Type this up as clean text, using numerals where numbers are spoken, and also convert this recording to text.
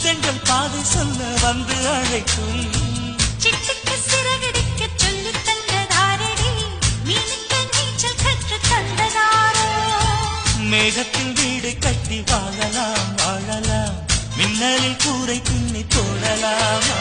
தென்றல் பாதை சொல்ல வந்து அழைக்கும் சிட்டுக்கு சிறகடிக்க சொல்லி தந்ததாரடி மீனுக்கு நீச்சல் கற்று தந்ததாரோ மேகத்தில் வீடு கட்டி வாழலாம் வாழலாம் மின்னலில் கூரை பின்னி தோழலாமா